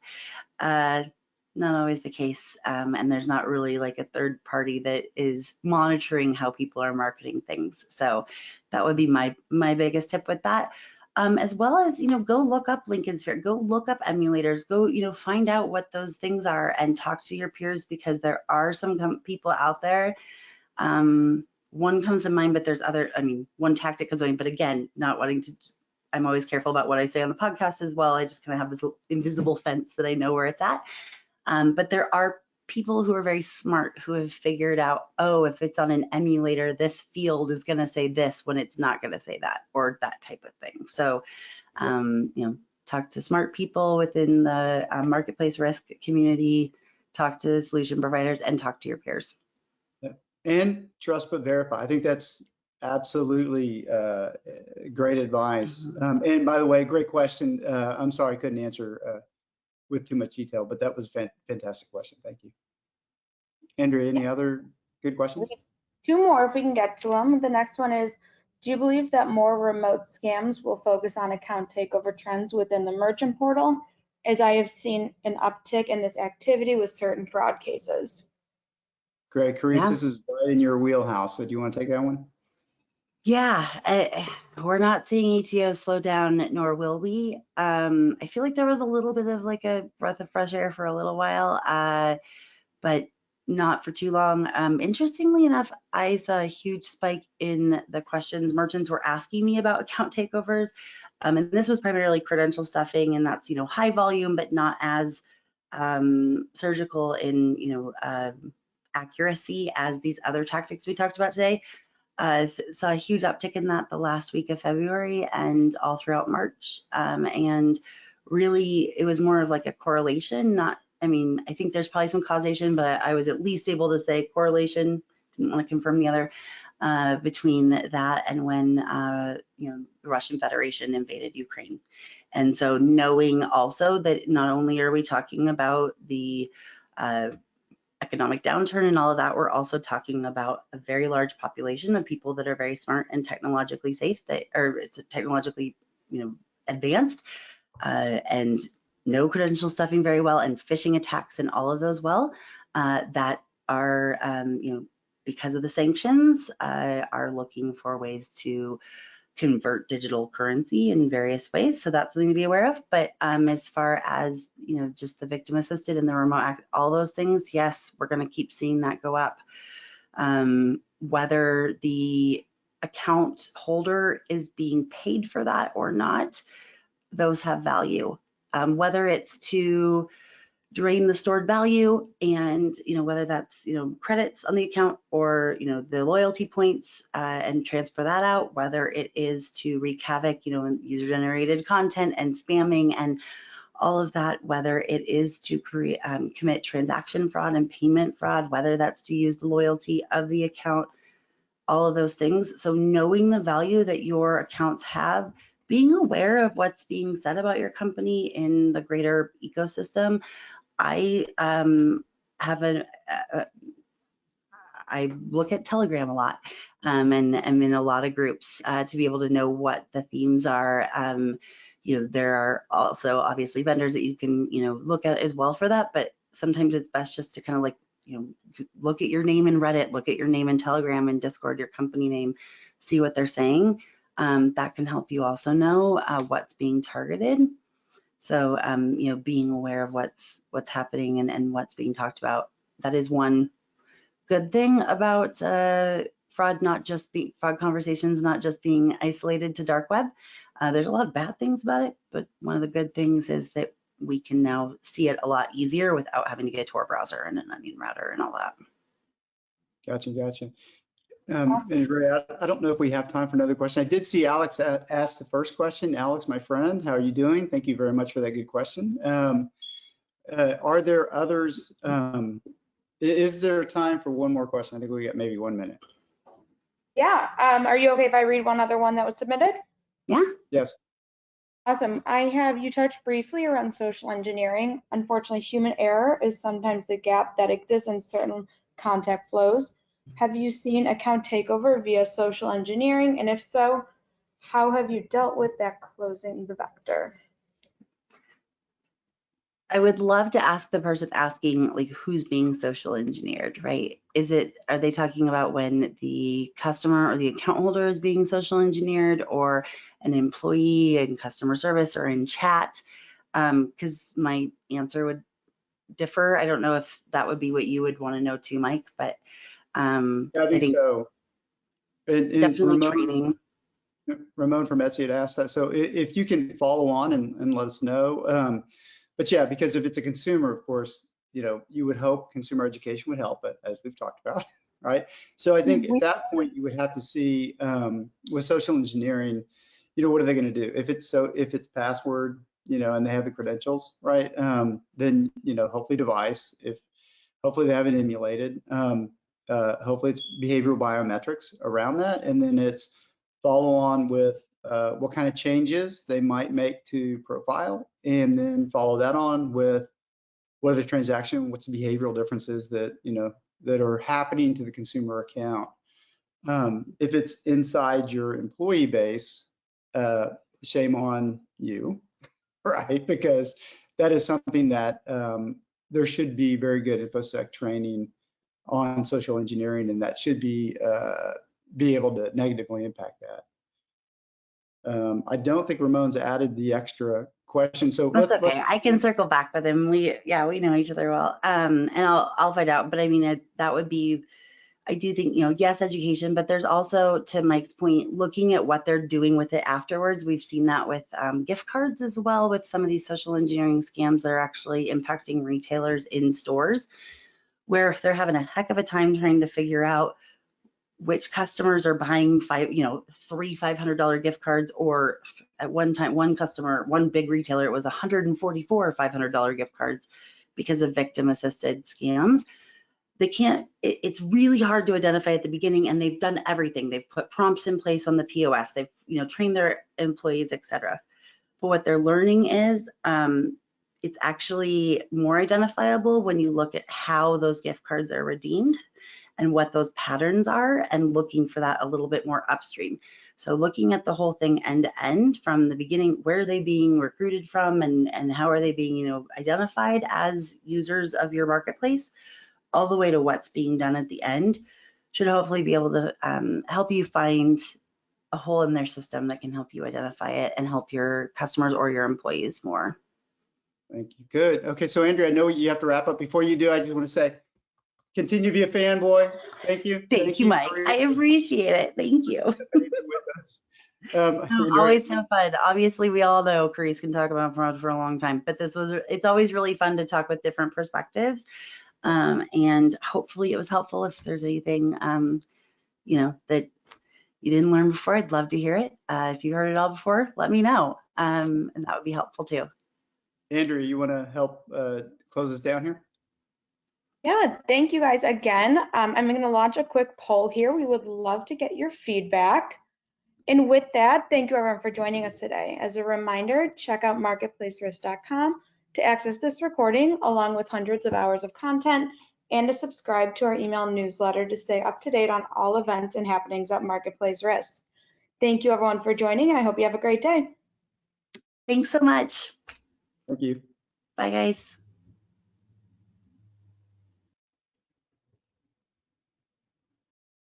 not always the case, and there's not really like a third party that is monitoring how people are marketing things. So that would be my biggest tip with that, as well as go look up Lincoln Sphere, go look up emulators, go find out what those things are, and talk to your peers, because there are some people out there. One comes to mind, but there's other. I mean, one tactic comes to mind, but again, not wanting to. I'm always careful about what I say on the podcast as well. I just kind of have this invisible fence that I know where it's at. But there are people who are very smart who have figured out, oh, if it's on an emulator, this field is going to say this when it's not going to say that, or that type of thing. So, talk to smart people within the marketplace risk community, talk to solution providers, and talk to your peers. And trust but verify. I think that's absolutely great advice. And by the way, great question. I'm sorry I couldn't answer with too much detail, but that was a fantastic question. Thank you. Andrea, any other good questions? Two more if we can get to them. The next one is, do you believe that more remote scams will focus on account takeover trends within the merchant portal, as I have seen an uptick in this activity with certain fraud cases? Great, Karisse, Yeah. This is right in your wheelhouse. So do you want to take that one? Yeah, we're not seeing ATO slow down, nor will we. I feel like there was a little bit of like a breath of fresh air for a little while, but not for too long. Interestingly enough, I saw a huge spike in the questions merchants were asking me about account takeovers. And this was primarily credential stuffing, and that's, high volume, but not as surgical in, accuracy as these other tactics we talked about today. Saw a huge uptick in that the last week of February and all throughout March. And really, it was more of like a correlation, I think there's probably some causation, but I was at least able to say correlation, didn't want to confirm the other, between that and when, the Russian Federation invaded Ukraine. And so knowing also that not only are we talking about the economic downturn and all of that, we're also talking about a very large population of people that are very smart and technologically safe, it's technologically, advanced, and know credential stuffing very well, and phishing attacks and all of those that are, because of the sanctions, are looking for ways to convert digital currency in various ways. So that's something to be aware of. But as far as, just the victim assisted and the remote, all those things, yes, we're going to keep seeing that go up. Whether the account holder is being paid for that or not, those have value. Whether it's to drain the stored value, and whether that's credits on the account, or the loyalty points, and transfer that out, whether it is to wreak havoc, user generated content and spamming and all of that, whether it is to commit transaction fraud and payment fraud, whether that's to use the loyalty of the account, all of those things. So knowing the value that your accounts have, being aware of what's being said about your company in the greater ecosystem. I I look at Telegram a lot, and I'm in a lot of groups to be able to know what the themes are. There are also obviously vendors that you can look at as well for that, but sometimes it's best just to kind of like, look at your name in Reddit, look at your name in Telegram and Discord, your company name, see what they're saying. That can help you also know what's being targeted. So, being aware of what's happening and what's being talked about. That is one good thing about fraud conversations not just being isolated to dark web. There's a lot of bad things about it, but one of the good things is that we can now see it a lot easier without having to get to our browser and an onion router and all that. Gotcha. Andrea, I don't know if we have time for another question. I did see Alex ask the first question. Alex, my friend, how are you doing? Thank you very much for that good question. Are there others? Is there time for one more question? I think we got maybe 1 minute. Yeah. Are you okay if I read one other one that was submitted? Yeah. Yes. Awesome. You touched briefly around social engineering. Unfortunately, human error is sometimes the gap that exists in certain contact flows. Have you seen account takeover via social engineering? And if so, how have you dealt with that closing the vector? I would love to ask the person asking, like, who's being social engineered, right? Are they talking about when the customer or the account holder is being social engineered, or an employee in customer service or in chat? Because my answer would differ. I don't know if that would be what you would want to know too, Mike, but I think so. Definitely training. Ramon from Etsy had asked that. So if you can follow on and let us know. But yeah, because if it's a consumer, of course, you would hope consumer education would help, but as we've talked about, right? So I think at that point you would have to see with social engineering, what are they going to do? If it's password, and they have the credentials, right? Then hopefully device. Hopefully they have it emulated. Hopefully it's behavioral biometrics around that, and then it's follow on with what kind of changes they might make to profile, and then follow that on with what are the transaction, what's the behavioral differences that that are happening to the consumer account. If it's inside your employee base, shame on you, right? Because that is something that there should be very good InfoSec training on social engineering, and that should be able to negatively impact that. I don't think Ramon's added the extra question, so that's okay. I can circle back with him. We know each other well, and I'll find out. But I mean, that would be. I do think, yes, education, but there's also, to Mike's point, looking at what they're doing with it afterwards. We've seen that with gift cards as well, with some of these social engineering scams that are actually impacting retailers in stores, where if they're having a heck of a time trying to figure out which customers are buying three $500 gift cards, or at one time, one big retailer, it was 144 $500 gift cards because of victim-assisted scams. It's really hard to identify at the beginning, and they've done everything. They've put prompts in place on the POS. They've, trained their employees, etc. But what they're learning is it's actually more identifiable when you look at how those gift cards are redeemed and what those patterns are, and looking for that a little bit more upstream. So looking at the whole thing end to end from the beginning, where are they being recruited from, and how are they being, identified as users of your marketplace, all the way to what's being done at the end, should hopefully be able to help you find a hole in their system that can help you identify it and help your customers or your employees more. Thank you. Good. Okay, so Andrea, I know you have to wrap up. Before you do, I just want to say, continue to be a fanboy. Thank you. Thank you, Mike. I appreciate it. Thank you. Always so fun. Obviously, we all know Karisse can talk about fraud for a long time, but it's always really fun to talk with different perspectives. And hopefully it was helpful. If there's anything, that you didn't learn before, I'd love to hear it. If you heard it all before, let me know. And that would be helpful too. Andrea, you want to help close us down here? Yeah, thank you guys again. I'm going to launch a quick poll here. We would love to get your feedback. And with that, thank you everyone for joining us today. As a reminder, check out marketplacerisk.com to access this recording, along with hundreds of hours of content, and to subscribe to our email newsletter to stay up to date on all events and happenings at Marketplace Risk. Thank you everyone for joining. I hope you have a great day. Thanks so much. Thank you. Bye, guys.